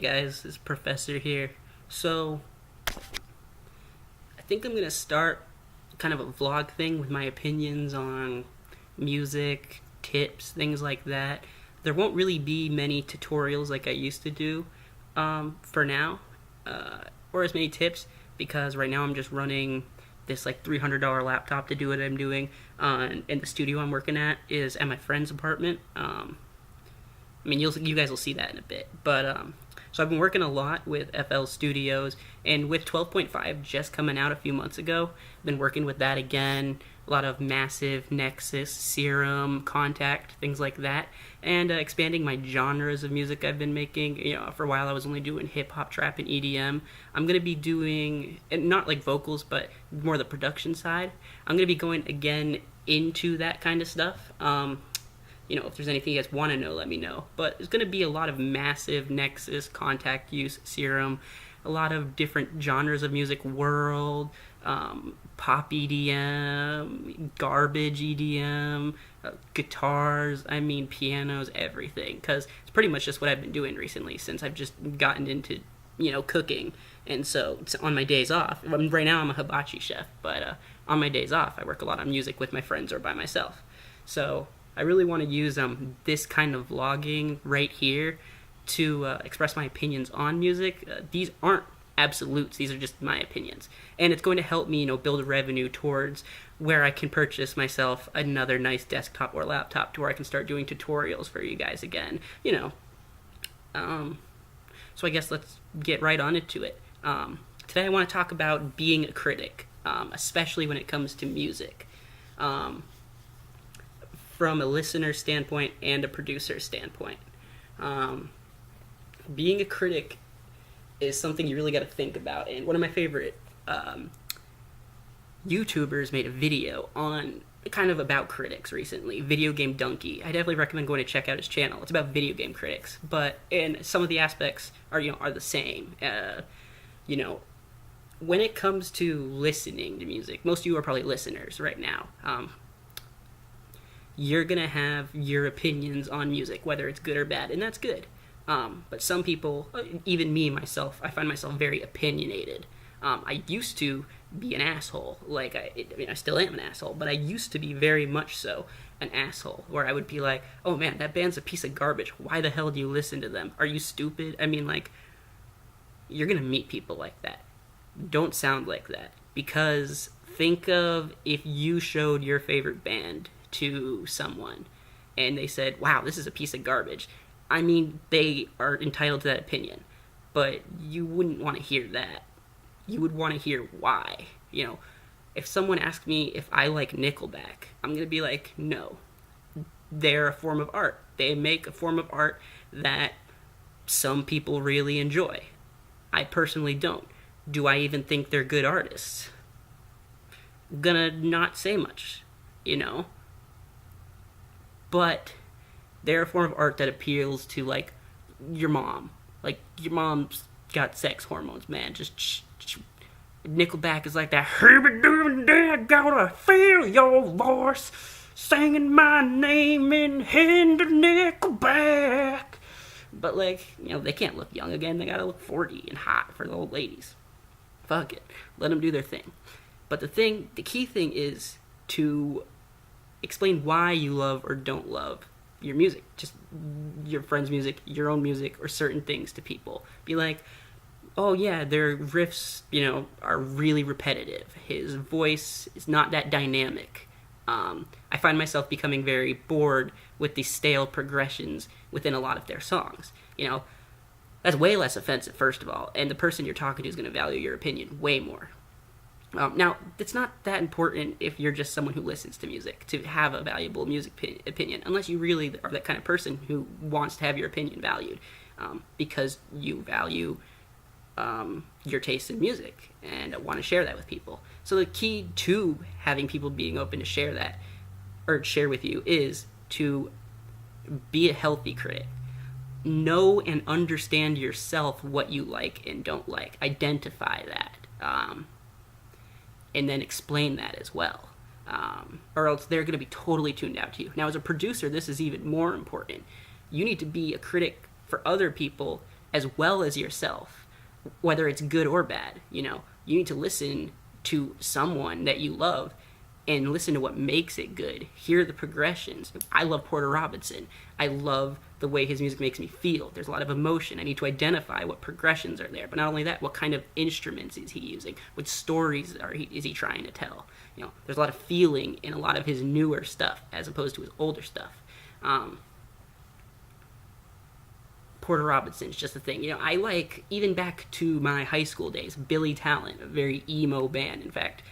guys, it's Professor here. So, I think I'm gonna start kind of a vlog thing with my opinions on music, tips, things like that. There won't really be many tutorials like I used to do for now, or as many tips, because right now I'm just running this like $300 laptop to do what I'm doing, and the studio I'm working at is at my friend's apartment. I mean, you guys will see that in a bit. But so I've been working a lot with FL Studios, and with 12.5 just coming out a few months ago, been working with that again. A lot of Massive, Nexus, Serum, Contact, things like that, and expanding my genres of music I've been making. You know, for a while I was only doing hip hop, trap, and EDM. I'm gonna be doing, and not like vocals, but more the production side. I'm gonna be going again into that kind of stuff. You know, if there's anything you guys want to know, let me know. But there's going to be a lot of Massive, Nexus, Contact Use, Serum, a lot of different genres of music, world, pop EDM, garbage EDM, guitars, pianos, everything. Because it's pretty much just what I've been doing recently since I've just gotten into, cooking. And so it's on my days off. Right now I'm a hibachi chef, but on my days off I work a lot on music with my friends or by myself. So I really want to use this kind of vlogging right here to express my opinions on music. These aren't absolutes; these are just my opinions, and it's going to help me, build a revenue towards where I can purchase myself another nice desktop or laptop to where I can start doing tutorials for you guys again. So I guess let's get right on into it. Today I want to talk about being a critic, especially when it comes to music. From a listener standpoint and a producer standpoint. Being a critic is something you really got to think about. And one of my favorite YouTubers made a video on kind of about critics recently, Video Game Donkey. I definitely recommend going to check out his channel. It's about video game critics, but and some of the aspects are the same. When it comes to listening to music, most of you are probably listeners right now. You're going to have your opinions on music, whether it's good or bad, and that's good. But some people, even me, myself, I find myself very opinionated. I used to be an asshole. I still am an asshole, but I used to be very much so an asshole, where I would be like, oh man, that band's a piece of garbage. Why the hell do you listen to them? Are you stupid? You're going to meet people like that. Don't sound like that. Because think of if you showed your favorite band to someone and they said, wow, this is a piece of garbage. They are entitled to that opinion, but you wouldn't want to hear that. You would want to hear why. If someone asked me if I like Nickelback, I'm going to be like, no. They're a form of art. They make a form of art that some people really enjoy. I personally don't. Do I even think they're good artists? Gonna not say much, But they're a form of art that appeals to, your mom. Your mom's got sex hormones, man. Nickelback is like that, I gotta feel your voice, singing my name in the Nickelback. But, they can't look young again. They gotta look 40 and hot for the old ladies. Fuck it. Let them do their thing. But the key thing is to explain why you love or don't love your music, just your friend's music, your own music, or certain things to people. Be like, oh yeah, their riffs, are really repetitive. His voice is not that dynamic. I find myself becoming very bored with the stale progressions within a lot of their songs. That's way less offensive, first of all, and the person you're talking to is going to value your opinion way more. Now, it's not that important if you're just someone who listens to music to have a valuable music opinion, unless you really are that kind of person who wants to have your opinion valued, because you value your taste in music and want to share that with people. So the key to having people being open to share that, or share with you, is to be a healthy critic. Know and understand yourself what you like and don't like. Identify that. And then explain that as well. Or else they're going to be totally tuned out to you. Now, as a producer, this is even more important. You need to be a critic for other people as well as yourself, whether it's good or bad. You need to listen to someone that you love and listen to what makes it good. Hear the progressions. I love Porter Robinson. I love the way his music makes me feel. There's a lot of emotion. I need to identify what progressions are there. But not only that, what kind of instruments is he using? What stories is he trying to tell? There's a lot of feeling in a lot of his newer stuff as opposed to his older stuff. Porter Robinson's just a thing. I like, even back to my high school days, Billy Talent, a very emo band. In fact,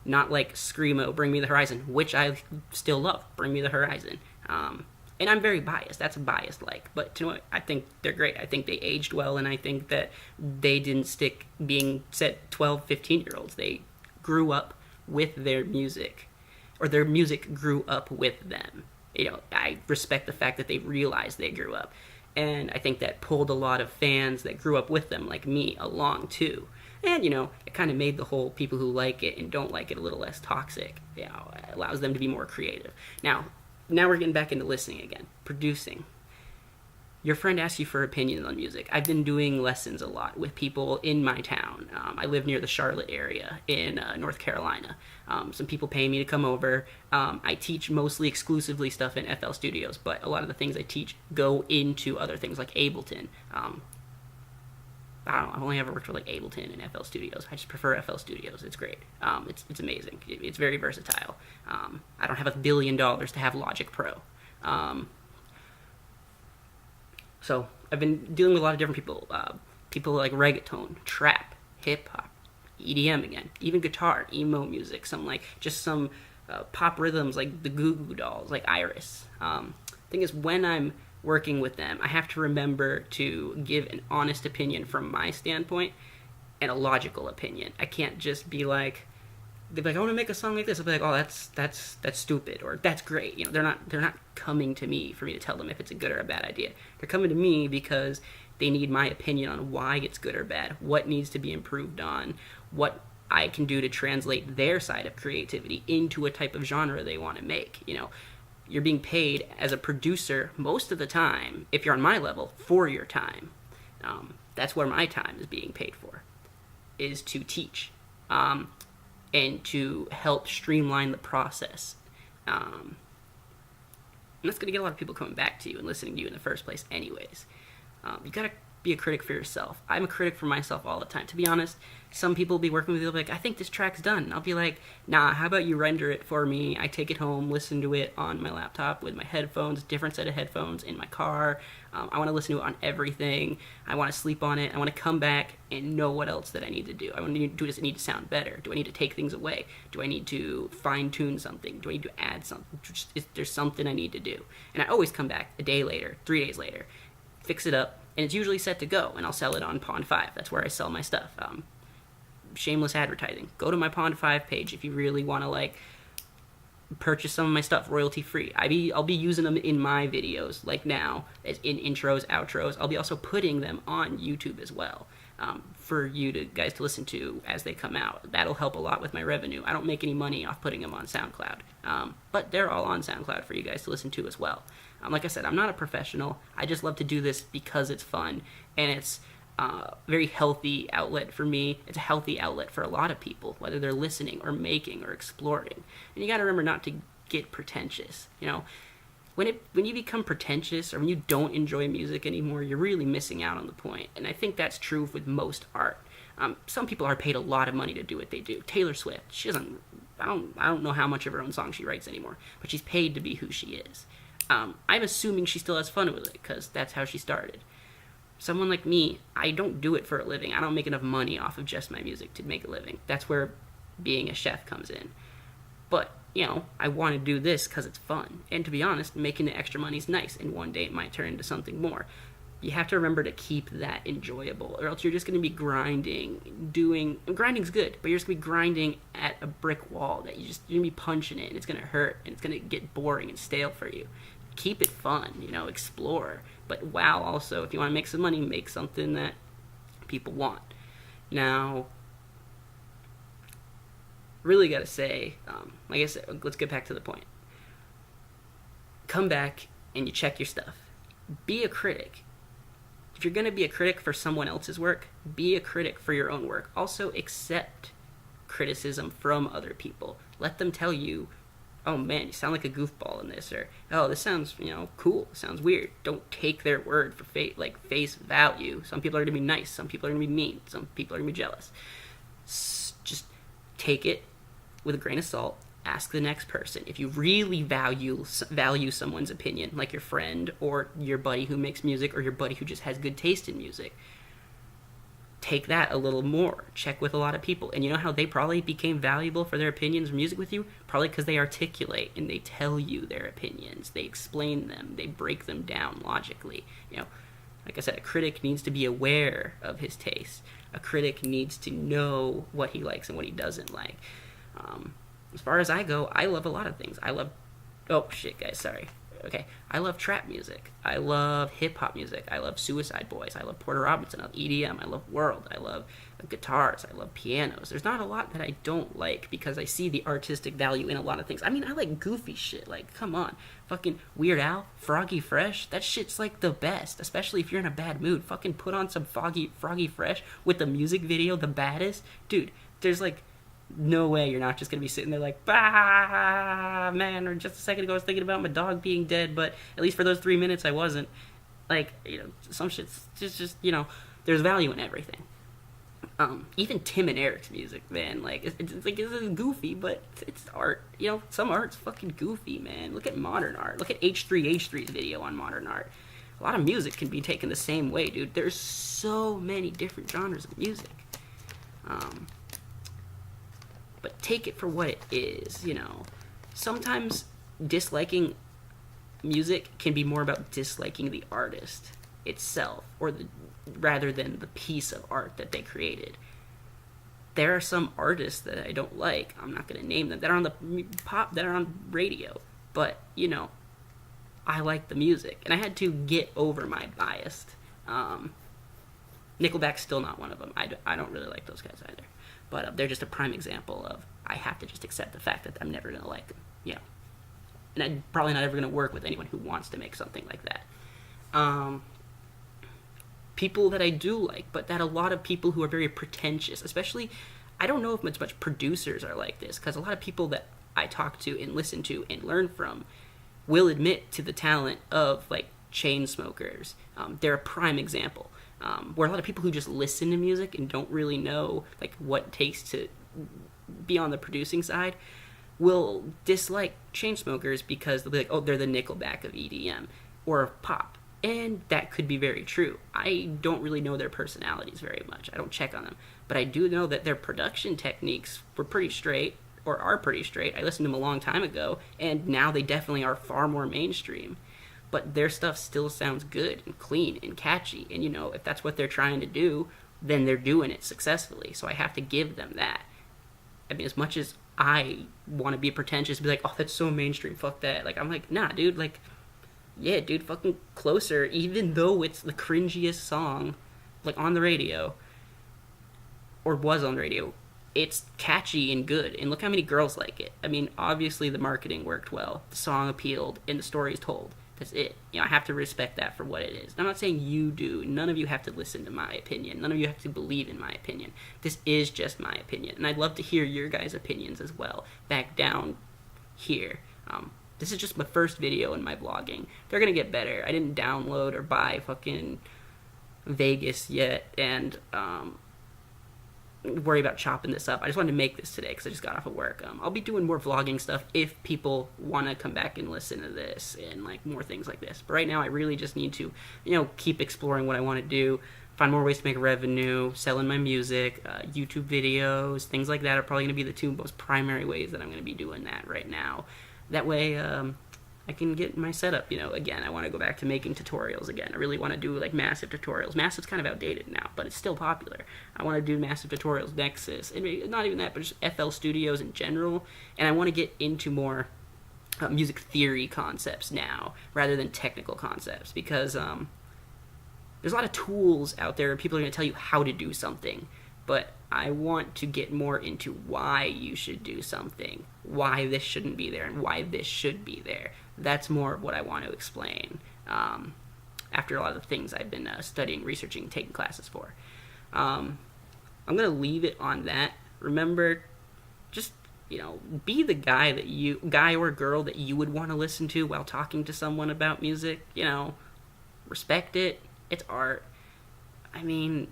not like Screamo, Bring Me the Horizon, which I still love, Bring Me the Horizon. And I'm very biased. That's a biased like. But I think they're great. I think they aged well, and I think that they didn't stick being set 12, 15-year-olds. They grew up with their music, or their music grew up with them. I respect the fact that they realized they grew up. And I think that pulled a lot of fans that grew up with them, like me, along too. And, it kind of made the whole people who like it and don't like it a little less toxic. It allows them to be more creative. Now we're getting back into listening again. Producing. Your friend asks you for opinions on music. I've been doing lessons a lot with people in my town. I live near the Charlotte area in North Carolina. Some people pay me to come over. I teach mostly exclusively stuff in FL Studios, but a lot of the things I teach go into other things like Ableton. I don't know, I've only ever worked with like Ableton and FL Studios. I just prefer FL Studios. It's great. It's amazing. It's very versatile. I don't have $1 billion to have Logic Pro. So I've been dealing with a lot of different people. People like reggaeton, trap, hip hop, EDM again, even guitar, emo music, some pop rhythms like the Goo Goo Dolls, like Iris. Thing is, when I'm working with them, I have to remember to give an honest opinion from my standpoint and a logical opinion. I can't just be like, they'll be like, I want to make a song like this. I'll be like, oh, that's stupid, or that's great. They're not coming to me for me to tell them if it's a good or a bad idea. They're coming to me because they need my opinion on why it's good or bad, what needs to be improved on, what I can do to translate their side of creativity into a type of genre they want to make. You're being paid as a producer most of the time, if you're on my level, for your time. That's where my time is being paid for, is to teach. And to help streamline the process. And that's going to get a lot of people coming back to you and listening to you in the first place anyways. You got to be a critic for yourself. I'm a critic for myself all the time. To be honest, some people will be working with me, they'll be like, I think this track's done. And I'll be like, nah, how about you render it for me? I take it home, listen to it on my laptop with my headphones, different set of headphones in my car. I want to listen to it on everything. I want to sleep on it. I want to come back and know what else that I need to do. Does it need to sound better? Do I need to take things away? Do I need to fine-tune something? Do I need to add something? Is there something I need to do? And I always come back a day later, 3 days later, fix it up, and it's usually set to go, and I'll sell it on Pond 5. That's where I sell my stuff. Shameless advertising. Go to my Pond 5 page if you really want to purchase some of my stuff royalty free. I'll be using them in my videos, like now, as in intros, outros. I'll be also putting them on YouTube as well, for you guys to listen to as they come out. That'll help a lot with my revenue. I don't make any money off putting them on SoundCloud, but they're all on SoundCloud for you guys to listen to as well. Like I said, I'm not a professional. I just love to do this because it's fun, and it's a very healthy outlet for me. It's a healthy outlet for a lot of people, whether they're listening or making or exploring. And you got to remember not to get pretentious. When you become pretentious, or when you don't enjoy music anymore, you're really missing out on the point. And I think that's true with most art. Some people are paid a lot of money to do what they do. Taylor Swift, she doesn't. I don't know how much of her own songs she writes anymore, but she's paid to be who she is. I'm assuming she still has fun with it, because that's how she started. Someone like me, I don't do it for a living. I don't make enough money off of just my music to make a living. That's where being a chef comes in. But, I want to do this because it's fun. And to be honest, making the extra money is nice, and one day it might turn into something more. You have to remember to keep that enjoyable, or else you're just going to be grinding, grinding's good, but you're just going to be grinding at a brick wall that you're going to be punching it, and it's going to hurt, and it's going to get boring and stale for you. Keep it fun, explore. But wow, also, if you want to make some money, make something that people want. Now, really got to say, like I said, let's get back to the point. Come back and you check your stuff. Be a critic. if you're going to be a critic for someone else's work, be a critic for your own work. Also, accept criticism from other people. Let them tell you, oh man, you sound like a goofball in this, or oh, this sounds, cool, sounds weird. Don't take their word for face value. Some people are going to be nice, some people are going to be mean, some people are going to be jealous. Just take it with a grain of salt. Ask the next person. If you really value someone's opinion, like your friend or your buddy who makes music or your buddy who just has good taste in music, take that a little more. Check with a lot of people. And you know how they probably became valuable for their opinions or music with you? Probably because they articulate and they tell you their opinions. They explain them. They break them down logically. Like I said, a critic needs to be aware of his taste. A critic needs to know what he likes and what he doesn't like. As far as I go, I love a lot of things. Oh shit, guys, sorry. Okay, I love trap music. I love hip-hop music. I love Suicide Boys. I love Porter Robinson. I love EDM. I love world. I love guitars. I love pianos. There's not a lot that I don't like because I see the artistic value in a lot of things. I mean, I like goofy shit. Like, come on. Fucking Weird Al, Froggy Fresh. That shit's like the best, especially if you're in a bad mood. Fucking put on some Froggy Fresh with the music video, the baddest. Dude, there's like no way you're not just going to be sitting there like, bah, man, or just a second ago I was thinking about my dog being dead, but at least for those 3 minutes I wasn't. Like, some shit's just there's value in everything. Even Tim and Eric's music, man, like, it's goofy, but it's art. Some art's fucking goofy, man. Look at modern art. Look at H3's video on modern art. A lot of music can be taken the same way, dude. There's so many different genres of music. But take it for what it is, Sometimes disliking music can be more about disliking the artist itself, rather than the piece of art that they created. There are some artists that I don't like. I'm not going to name them. That are on the pop, that are on radio. But, I like the music. And I had to get over my bias. Nickelback's still not one of them. I don't really like those guys either. But they're just a prime example of I have to just accept the fact that I'm never going to like them. And I'm probably not ever going to work with anyone who wants to make something like that. People that I do like, but that a lot of people who are very pretentious, especially, I don't know if much producers are like this, because a lot of people that I talk to and listen to and learn from will admit to the talent of, like, Chainsmokers. They're a prime example. Where a lot of people who just listen to music and don't really know like what it takes to be on the producing side will dislike Chainsmokers because they'll be like, oh, they're the Nickelback of EDM or of pop. And that could be very true. I don't really know their personalities very much. I don't check on them. But I do know that their production techniques were pretty straight, or are pretty straight. I listened to them a long time ago, and now they definitely are far more mainstream. But their stuff still sounds good and clean and catchy. And, if that's what they're trying to do, then they're doing it successfully. So I have to give them that. I mean, as much as I want to be pretentious, be like, oh, that's so mainstream, fuck that. Like, I'm like, nah, dude, like, yeah, dude, fucking Closer, even though it's the cringiest song, like, on the radio, or was on the radio, it's catchy and good. And look how many girls like it. I mean, obviously the marketing worked well. The song appealed, and the story is told. That's it. I have to respect that for what it is. I'm not saying you do. None of you have to listen to my opinion. None of you have to believe in my opinion. This is just my opinion. And I'd love to hear your guys' opinions as well. Back down here. This is just my first video in my vlogging. They're going to get better. I didn't download or buy fucking Vegas yet. And worry about chopping this up. I just wanted to make this today because I just got off of work. I'll be doing more vlogging stuff if people want to come back and listen to this and like more things like this. But right now I really just need to, keep exploring what I want to do, find more ways to make revenue, selling my music, YouTube videos, things like that are probably going to be the two most primary ways that I'm going to be doing that right now. That way, I can get my setup, again, I want to go back to making tutorials again. I really want to do, like, massive tutorials. Massive's kind of outdated now, but it's still popular. I want to do massive tutorials, Nexus, and not even that, but just FL Studios in general, and I want to get into more music theory concepts now, rather than technical concepts, because there's a lot of tools out there, and people are going to tell you how to do something, but I want to get more into why you should do something, why this shouldn't be there, and why this should be there. That's more of what I want to explain. after a lot of the things I've been studying, researching, taking classes for. I'm gonna leave it on that. Remember, just be the guy or girl that you would want to listen to while talking to someone about music. Respect it. It's art. I mean,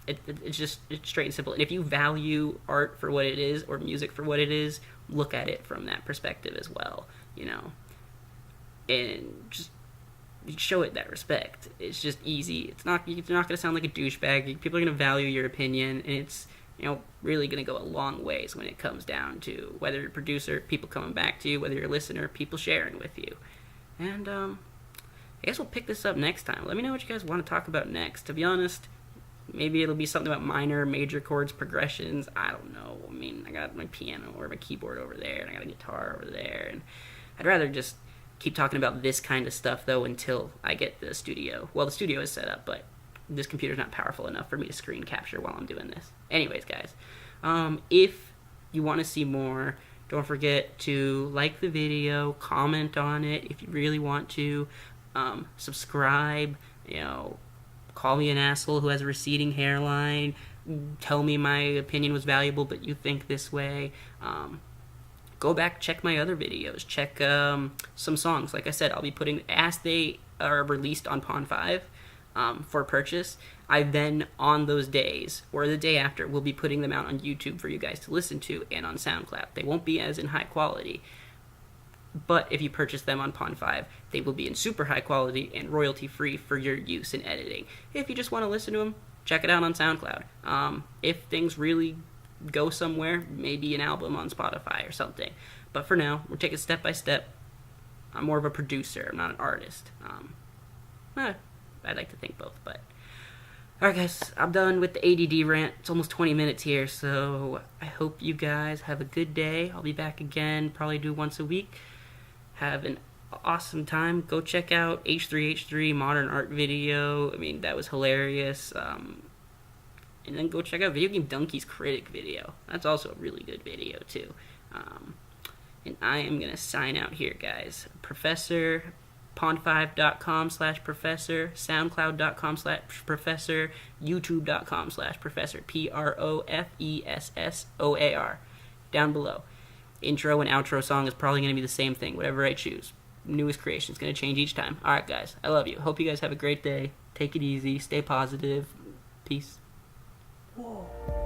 it's straight and simple. And if you value art for what it is or music for what it is, look at it from that perspective as well. And just show it that respect. It's just easy. You're not going to sound like a douchebag. People are going to value your opinion, and it's really going to go a long ways when it comes down to whether you're a producer, people coming back to you, whether you're a listener, people sharing with you. And I guess we'll pick this up next time. Let me know what you guys want to talk about next. To be honest, maybe it'll be something about minor, major chords, progressions. I don't know. I mean, I got my piano or my keyboard over there, and I got a guitar over there, and I'd rather just keep talking about this kind of stuff, though, until I get the studio. Well, the studio is set up, but this computer's not powerful enough for me to screen capture while I'm doing this. Anyways, guys, if you want to see more, don't forget to like the video, comment on it if you really want to, subscribe, call me an asshole who has a receding hairline, tell me my opinion was valuable but you think this way. Go back, check my other videos, check some songs. Like I said, I'll be putting, as they are released on Pond 5 for purchase, I then, on those days, or the day after, will be putting them out on YouTube for you guys to listen to, and on SoundCloud. They won't be as in high quality, but if you purchase them on Pond 5, they will be in super high quality and royalty-free for your use in editing. If you just want to listen to them, check it out on SoundCloud. If things really go somewhere, maybe an album on Spotify or something. But for now, we're taking step by step. I'm more of a producer. I'm not an artist. I'd like to think both, but... Alright guys, I'm done with the ADD rant. It's almost 20 minutes here, so I hope you guys have a good day. I'll be back again, probably do once a week. Have an awesome time. Go check out H3H3 Modern Art video. I mean, that was hilarious. And then go check out Video Game Donkey's Critic video. That's also a really good video, too. And I am going to sign out here, guys. Professor, pond5.com/professor, soundcloud.com/professor, youtube.com/professor, PROFESSOAR, down below. Intro and outro song is probably going to be the same thing, whatever I choose. Newest creation is going to change each time. Alright, guys. I love you. Hope you guys have a great day. Take it easy. Stay positive. Peace. Whoa.